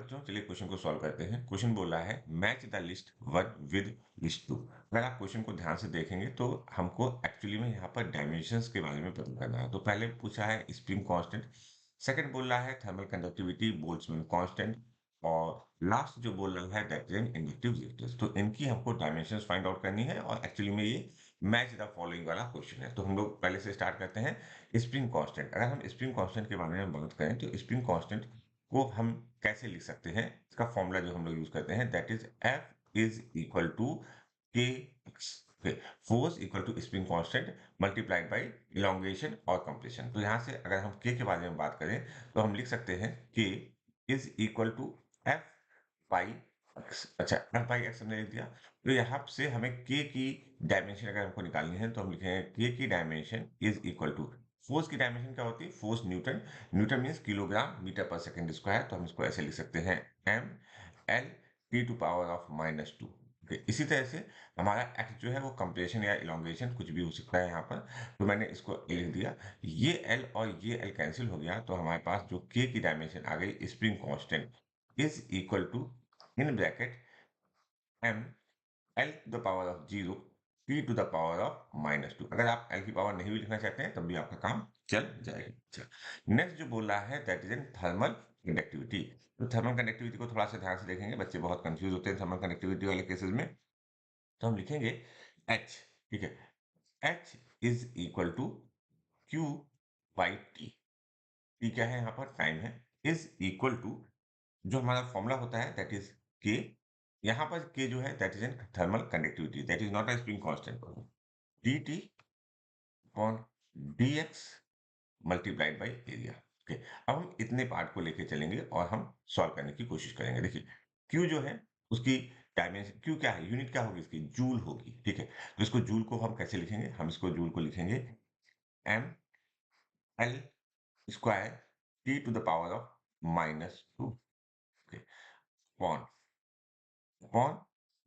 बच्चों, चलिए क्वेश्चन को सॉल्व करते हैं। क्वेश्चन बोला है match the list 1 with list 2। अगर आप क्वेश्चन को ध्यान से देखेंगे तो हमको एक्चुअली में यहाँ पर डायमेंशंस के बारे में पता करना है। तो पहले पूछा है स्प्रिंग कांस्टेंट, सेकंड बोल रहा है थर्मल कंडक्टिविटी बोल्ट्जमैन कांस्टेंट, और लास्ट जो बोल रहा है दैट इज इंडक्टिव रिएक्टर्स। तो इनकी हमको डायमेंशंस फाइंड आउट करनी है और एक्चुअली में ये मैच द फॉलोइंग वाला क्वेश्चन है। तो हम लोग पहले से स्टार्ट करते हैं। स्प्रिंग कांस्टेंट, अगर हम स्प्रिंग कांस्टेंट के बारे में बात करें तो स्प्रिंग कांस्टेंट को हम कैसे लिख सकते हैं? इसका फॉर्मूला जो हम लोग यूज करते हैं that is F is equal to k x. Force equal to spring constant multiplied by elongation और कंप्रेशन। तो यहाँ से अगर हम के बारे में बात करें तो हम लिख सकते हैं K is equal to F by X. अच्छा, एफ बाई एक्स हमने लिख दिया। तो यहाँ से हमें के की डायमेंशन अगर हमको निकालनी है तो हम लिखेंगे के की dimension is equal to force की डायमेंशन क्या होती है? Force newton, newton means kilogram metre per second square. तो हम इसको ऐसे लिख सकते हैं M L T to power of -2। इसी तरह से हमारा एक्स जो है वो कंप्रेशन या इलोंगेशन कुछ भी हो सकता है यहाँ पर। तो मैंने इसको ए लिख दिया। ये एल और ये एल कैंसिल हो गया तो हमारे पास जो के की डायमेंशन आ गई spring constant is equal to in bracket M L to the power of 0 T to the power of -2। अगर आप एल की पावर नहीं भी लिखना चाहते हैं तब भी आपका काम चल जाएगा। अच्छा, नेक्स्ट जो बोल रहा है that is in thermal conductivity. तो थर्मल कंडक्टिविटी को थोड़ा सा ध्यान से देखेंगे, बच्चे बहुत कंफ्यूज होते हैं थर्मल कंडक्टिविटी वाले केसेस में। तो हम लिखेंगे एच, ठीक है, H is equal to Q by T. T क्या है यहाँ पर? टाइम है। इज इक्वल टू जो हमारा फॉर्मूला होता है दैट इज के। यहाँ पर के जो है that is in thermal conductivity, that is not a spring constant. D T upon D x multiplied by area. Okay, अब हम इतने पार्ट को लेके चलेंगे और हम सॉल्व करने की कोशिश करेंगे। देखिए, क्यू जो है उसकी डायमेंशन, क्यू क्या है? यूनिट क्या होगी इसकी? जूल होगी। ठीक है, तो इसको जूल को हम कैसे लिखेंगे? हम इसको जूल को लिखेंगे M L square T to the power of -2। Okay, upon upon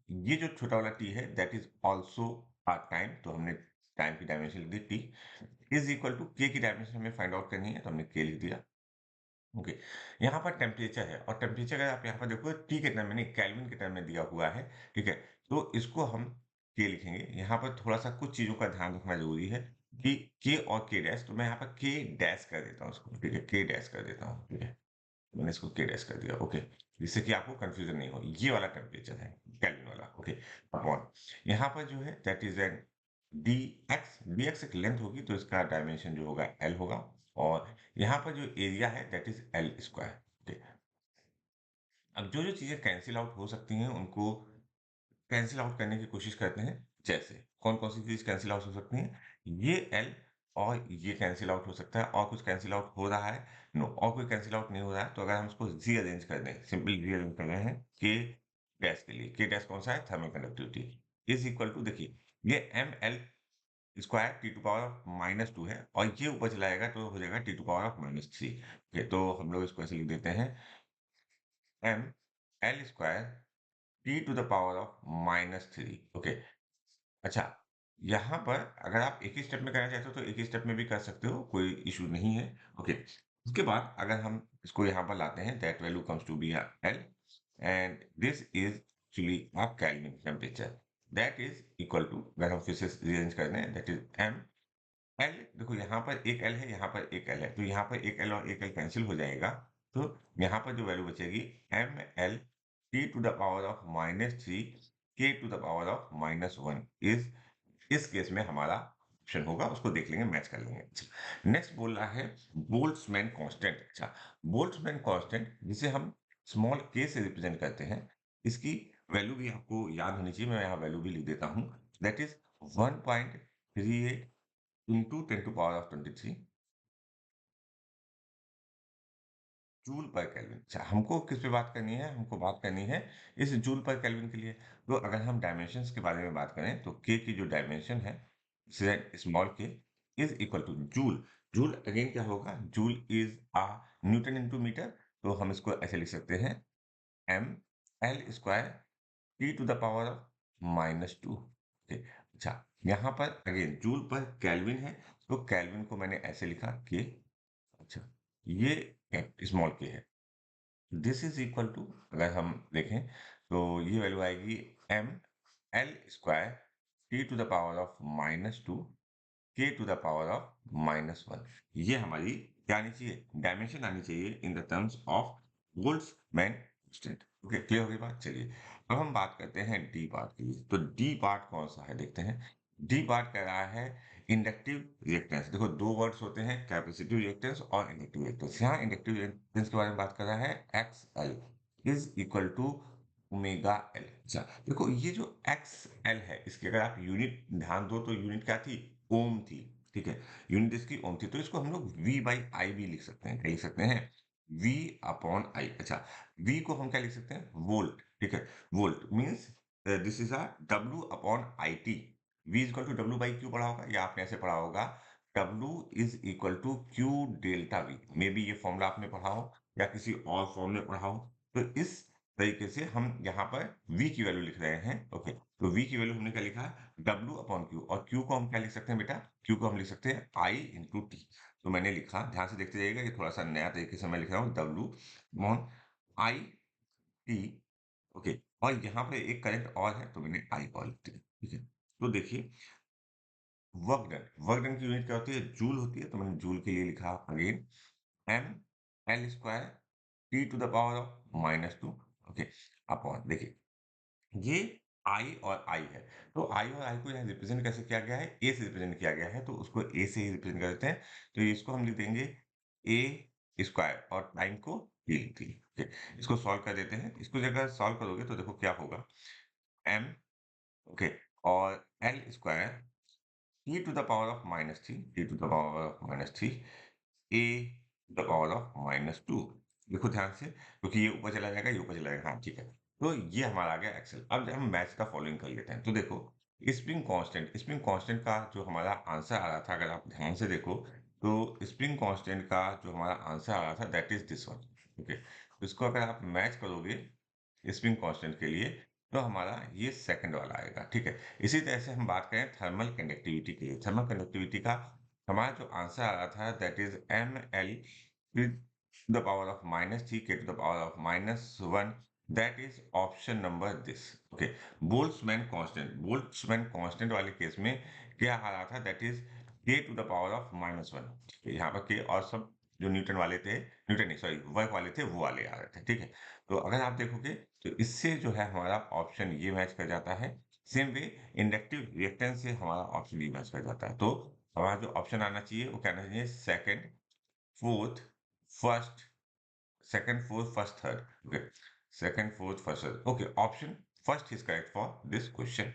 ये जो छोटा वाला टी है that is also a time. तो हमने टाइम की डायमेंशन लिख दी T is equal to K की डायमेंशन हमें फाइंड आउट करनी है तो हमने के लिख दिया। ओके, यहाँ पर टेम्परेचर है और टेम्परेचर अगर आप यहाँ पर देखो टी के टर्म में नहीं, केल्विन के टर्म में दिया हुआ है। ठीक है, तो इसको हम के लिखेंगे। यहाँ पर थोड़ा सा कुछ चीजों का ध्यान रखना जरूरी है कि के और के डैश, तो मैं यहाँ पर के डैश कर देता हूँ इसको। ठीक है, के डैश कर देता हूँ। ठीक है, मैंने इसको के डैश कर दिया। ओके, जिससे कि आपको कंफ्यूजन नहीं हो। ये वाला टेम्परेचर है केल्विन वाला। ओके, अपॉन यहाँ पर जो है that is an D x. D x एक लेंथ होगी तो इसका डायमेंशन जो होगा एल होगा, और यहाँ पर जो एरिया है दैट इज एल स्क्वायर। ठीक है, अब जो जो चीजें कैंसिल आउट हो सकती हैं उनको कैंसिल आउट करने की कोशिश करते हैं। जैसे कौन-कौन सी चीज़ कैंसल आउट हो सकती हैं? ये एल और ये कैंसल आउट हो सकता है। और कुछ कैंसल आउट हो रहा है? नो, और कोई कैंसल आउट नहीं हो रहा है। तो अगर हम इसको रीअरेंज कर दें, सिंपली रीअरेंज कर रहे हैं के डैश के लिए। के डैश कौन सा है? Thermal conductivity is equal to, देखिए, ये M L square T to power of -2 है और ये ऊपर चला जाएगा तो हो जाएगा T to power of -3। Okay, तो हम लोग इसको ऐसे लिख देते हैं M L square T to the power of -3। Okay, अच्छा, यहाँ पर अगर आप एक ही स्टेप में करना चाहते हो तो एक ही स्टेप में भी कर सकते हो, कोई इश्यू नहीं है। ओके, उसके बाद अगर हम इसको यहाँ पर लाते हैं that value comes to be L and this is actually a kelvin temperature that is equal to, अगर हम फिर से रीअरेंज कर दें दैट इज एम एल। देखो यहाँ पर एक एल है, यहाँ पर एक एल है, तो यहाँ पर एक एल और एक एल कैंसिल हो जाएगा। तो यहाँ पर जो वैल्यू बचेगी M L T to the power of -3 K to the power of -1 is, इस केस में हमारा ऑप्शन होगा, उसको देख लेंगे, मैच कर लेंगे। अच्छा, नेक्स्ट बोल रहा है बोल्ट्जमैन कांस्टेंट। अच्छा, बोल्ट्जमैन कांस्टेंट जिसे हम स्मॉल के से रिप्रेजेंट करते हैं, इसकी वैल्यू भी आपको याद होनी चाहिए। मैं यहाँ वैल्यू भी लिख देता हूँ that is 1.38 into 10 to power of 23 joule पर केल्विन। अच्छा, हमको किस पे बात करनी है? हमको बात करनी है इस जूल पर केल्विन के लिए। तो अगर हम डायमेंशंस के बारे में बात करें तो के की जो डायमेंशन है small K is equal to joule. Joule again क्या होगा? Joule is a newton into metre. तो हम इसको ऐसे लिख सकते हैं M L square T to the power of -2। अच्छा, यहाँ पर अगेन जूल पर केल्विन है, तो केल्विन को मैंने ऐसे लिखा के। अच्छा, ये स्मॉल के है। दिस इज इक्वल टू, अगर हम देखें तो ये वैल्यू आएगी M L square T to the power of -2 K to the power of -1। ये हमारी क्या आनी चाहिए, डायमेंशन आनी चाहिए in the terms of Boltzmann constant. Okay, clear हो गई बात। चलिए अब हम बात करते हैं डी पार्ट की। तो डी पार्ट कौन सा है देखते हैं। डी पार्ट कह रहा है इंडक्टिव रिएक्टेंस। देखो दो वर्ड्स होते हैं, कैपेसिटिव रिएक्टेंस और इंडक्टिव रिएक्टेंस। यहाँ इंडक्टिव रिएक्टेंस के बारे में बात कर रहा है, X L is equal to omega L. अच्छा देखो ये जो एक्स एल है, इसकी अगर आप यूनिट ध्यान दो तो यूनिट क्या थी, ओम थी। ठीक है, यूनिट इसकी ओम थी, तो इसको हम लोग वी बाई आई भी लिख सकते हैं। क्या लिख सकते हैं, वी अपॉन आई। अच्छा, वी को हम क्या लिख सकते हैं, वोल्ट। ठीक है, volt means this is a W upon I T. V is equal to W by Q पढ़ा होगा, या आपने ऐसे पढ़ा होगा, W is equal to Q delta V. Maybe ये फॉर्मूला आपने पढ़ा हो या किसी और फॉर्म में पढ़ा हो। तो इस तरीके से हम यहाँ पर v की वैल्यू लिख रहे हैं। ओके, तो v की वैल्यू हमने क्या लिखा है, w अपॉन q। और q को हम क्या लिख सकते हैं बेटा, q को हम लिख सकते हैं i इंटू टी। तो मैंने लिखा, ध्यान से देखते जाइएगा, ये थोड़ा सा नया तरीके से मैं लिख रहा हूँ, w upon i t। Okay, और यहाँ पे एक करंट और है, तो मैंने i और लिख दिया। ठीक है, तो देखिए वर्क डन, वर्क डन की यूनिट क्या होती है, जूल होती है। तो मैंने जूल के लिए लिखा again M L square T to the power of -2। Okay, upon, देखिए ये I और I है, तो I और I को यहाँ रिप्रेजेंट कैसे किया गया है, A से रिप्रेजेंट किया गया है, तो उसको A से ही रिप्रेजेंट कर देते हैं। तो इसको हम लिख देंगे A स्क्वायर और टाइम को T लिख दिए। ठीक है, इसको सॉल्व कर देते हैं। इसको अगर सॉल्व करोगे तो देखो क्या होगा, M, ओके, और L square T to the power of -3, T to the power of -3 a to the power of -2। देखो ध्यान से, क्योंकि ये ऊपर चला जाएगा, ये ऊपर चला जाएगा। हाँ ठीक है, तो ये हमारा आ गया एक्सेल। अब हम मैथ्स का फॉलोइंग कर लेते हैं। तो देखो स्प्रिंग कांस्टेंट का जो हमारा आंसर आ रहा था, अगर आप ध्यान से देखो तो स्प्रिंग कांस्टेंट का जो हमारा आंसर आ रहा था, that is this one. Okay, तो इसको अगर आप मैच करोगे स्प्रिंग कांस्टेंट के लिए, तो हमारा ये सेकंड वाला आएगा। ठीक है, इसी तरह से हम बात करें थर्मल कंडक्टिविटी के लिए। थर्मल कंडक्टिविटी का हमारा जो आंसर आ रहा था, that is M L with the power of -3 k to the power of -1, that is option number this। okay, Boltzmann constant वाले केस में क्या आ रहा था, that is k to the power of -1। यहाँ पर k और सब जो न्यूटन वाले थे, न्यूटन नहीं सॉरी, वर्क वाले थे, वो वाले आ रहे थे। ठीक है, तो अगर आप देखोगे तो इससे जो है हमारा ऑप्शन ये मैच कर जाता है। सेम वे इंडक्टिव रिएक्टेंस से हमारा ऑप्शन ये मैच कर जाता है। तो हमारा जो ऑप्शन आना चाहिए वो क्या आना चाहिए, second, fourth, first, second, fourth, first, third. Okay. Second, fourth, first, third. Okay. Option first is correct for this question.